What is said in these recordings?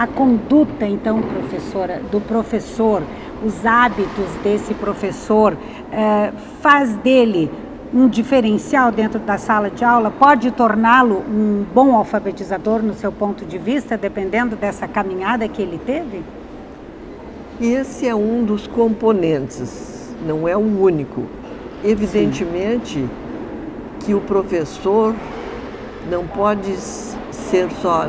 a conduta, então, professora, do professor, os hábitos desse professor, faz dele um diferencial dentro da sala de aula? Pode torná-lo um bom alfabetizador no seu ponto de vista, dependendo dessa caminhada que ele teve? Esse é um dos componentes, não é o único. Evidentemente que o professor não pode ser só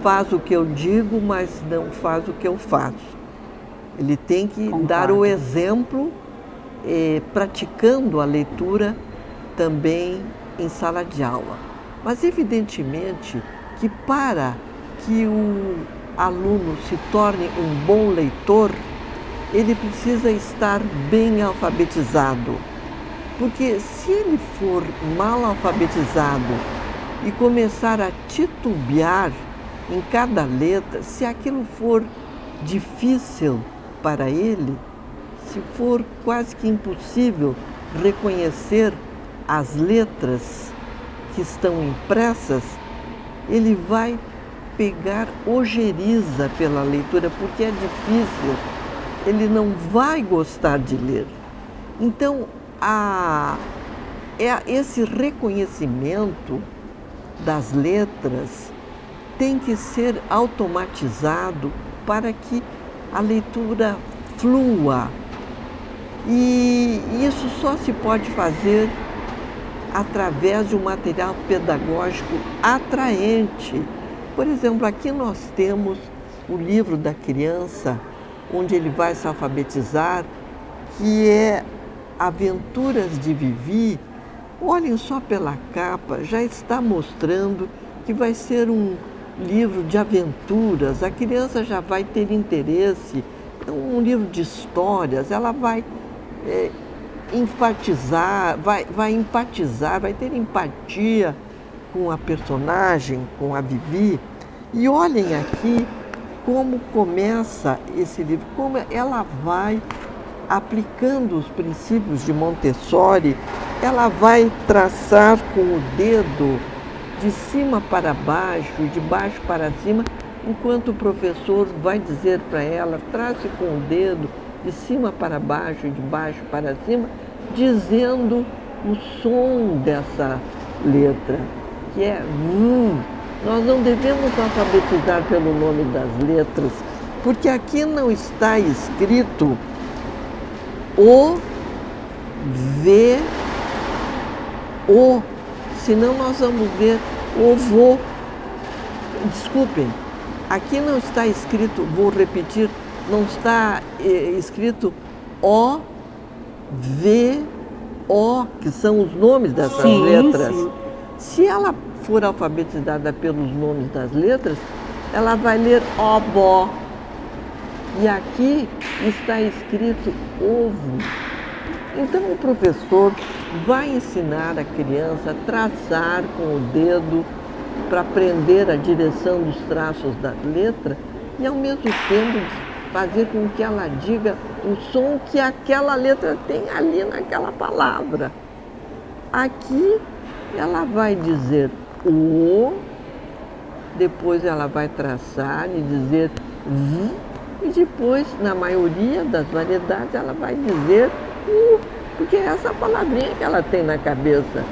faz o que eu digo, mas não faz o que eu faço. Ele tem que dar o exemplo, praticando a leitura também em sala de aula. Mas evidentemente que para que o aluno se torne um bom leitor, ele precisa estar bem alfabetizado. Porque se ele for mal alfabetizado e começar a titubear em cada letra, se aquilo for difícil para ele, se for quase que impossível reconhecer as letras que estão impressas, ele vai pegar ojeriza pela leitura, porque é difícil, ele não vai gostar de ler. Então, esse reconhecimento das letras tem que ser automatizado para que a leitura flua. E isso só se pode fazer através de um material pedagógico atraente. Por exemplo, aqui nós temos o livro da criança, onde ele vai se alfabetizar, que é Aventuras de Vivi. Olhem só pela capa, já está mostrando que vai ser um livro de aventuras. A criança já vai ter interesse, um livro de histórias, ela vai enfatizar, vai empatizar, vai ter empatia com a personagem, com a Vivi. E olhem aqui como começa esse livro, como ela vai aplicando os princípios de Montessori, ela vai traçar com o dedo de cima para baixo e de baixo para cima, enquanto o professor vai dizer para ela, trace com o dedo de cima para baixo e de baixo para cima, dizendo o som dessa letra, que é V. Nós não devemos alfabetizar pelo nome das letras, porque aqui não está escrito O, V, O, senão nós vamos ver ovo. Desculpem, aqui não está escrito, vou repetir, não está escrito O, V, O, que são os nomes dessas letras. Sim. Se ela for alfabetizada pelos nomes das letras, ela vai ler obó. E aqui está escrito ovo. Então o professor vai ensinar a criança a traçar com o dedo para aprender a direção dos traços da letra e ao mesmo tempo fazer com que ela diga o som que aquela letra tem ali naquela palavra. Aqui ela vai dizer o, depois ela vai traçar e dizer v, e depois, na maioria das variedades, ela vai dizer u, porque é essa palavrinha que ela tem na cabeça.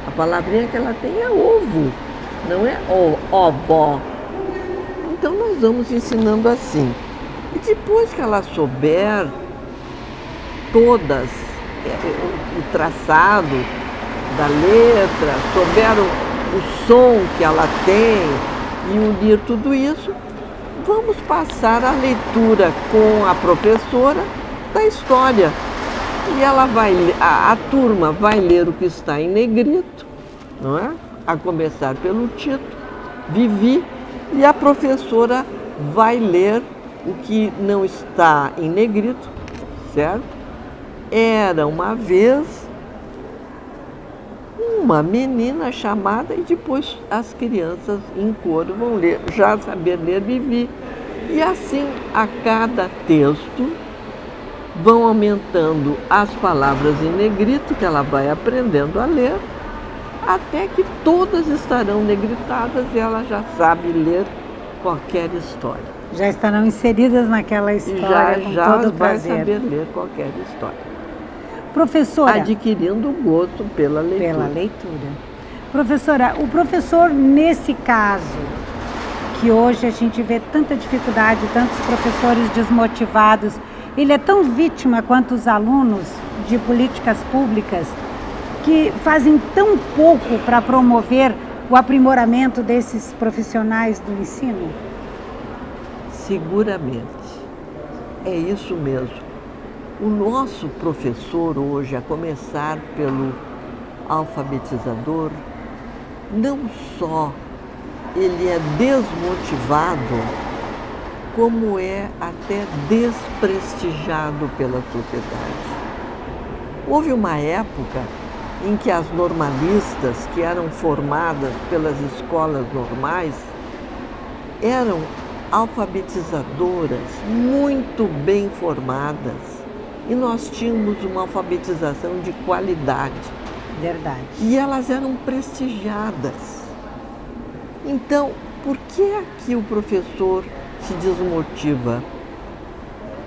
A palavrinha que ela tem é ovo, não é obó. Então nós vamos ensinando assim. E depois que ela souber todas o traçado da letra, souber o som que ela tem e unir tudo isso, vamos passar a leitura com a professora da história. E ela a turma vai ler o que está em negrito, não é? A começar pelo título, Vivi, e a professora vai ler o que não está em negrito, certo? Era uma vez uma menina chamada, e depois as crianças em coro vão ler, já saber ler Vivi. E assim, a cada texto, vão aumentando as palavras em negrito que ela vai aprendendo a ler, até que todas estarão negritadas e ela já sabe ler qualquer história. Já estarão inseridas naquela E história com já todo o vai prazer. saber ler qualquer história. Professora, Adquirindo o gosto pela leitura. pela leitura. Professora, o professor, nesse caso, que hoje a gente vê tanta dificuldade, tantos professores desmotivados, ele é tão vítima quanto os alunos de políticas públicas que fazem tão pouco para promover o aprimoramento desses profissionais do ensino? Seguramente. É isso mesmo. O nosso professor hoje, a começar pelo alfabetizador, não só ele é desmotivado, como é até desprestigiado pela sociedade. Houve uma época em que as normalistas, que eram formadas pelas escolas normais, eram alfabetizadoras muito bem formadas e nós tínhamos uma alfabetização de qualidade. Verdade. E elas eram prestigiadas. Então, por que aqui o professor se desmotiva?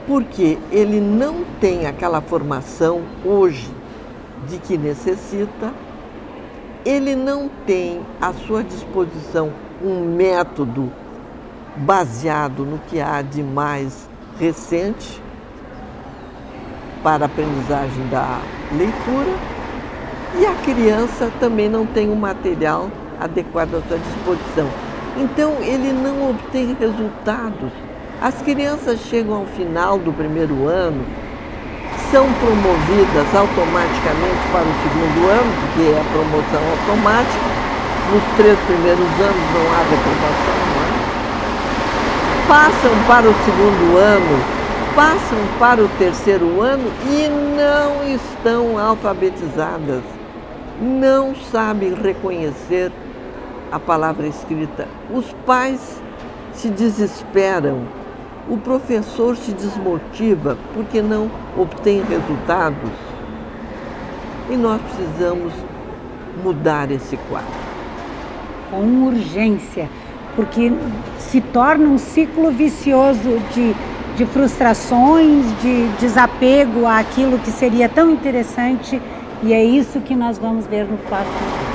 Porque ele não tem aquela formação hoje de que necessita, ele não tem à sua disposição um método baseado no que há de mais recente para a aprendizagem da leitura, e a criança também não tem um material adequado à sua disposição. Então, ele não obtém resultados. As crianças chegam ao final do primeiro ano, são promovidas automaticamente para o segundo ano, que é a promoção automática. Nos 3 primeiros anos não há reprovação, não é? Passam para o segundo ano, passam para o terceiro ano e não estão alfabetizadas, não sabem reconhecer a palavra escrita. Os pais se desesperam, o professor se desmotiva porque não obtém resultados. E nós precisamos mudar esse quadro. Com urgência, porque se torna um ciclo vicioso de frustrações, de desapego àquilo que seria tão interessante, e é isso que nós vamos ver no próximo vídeo.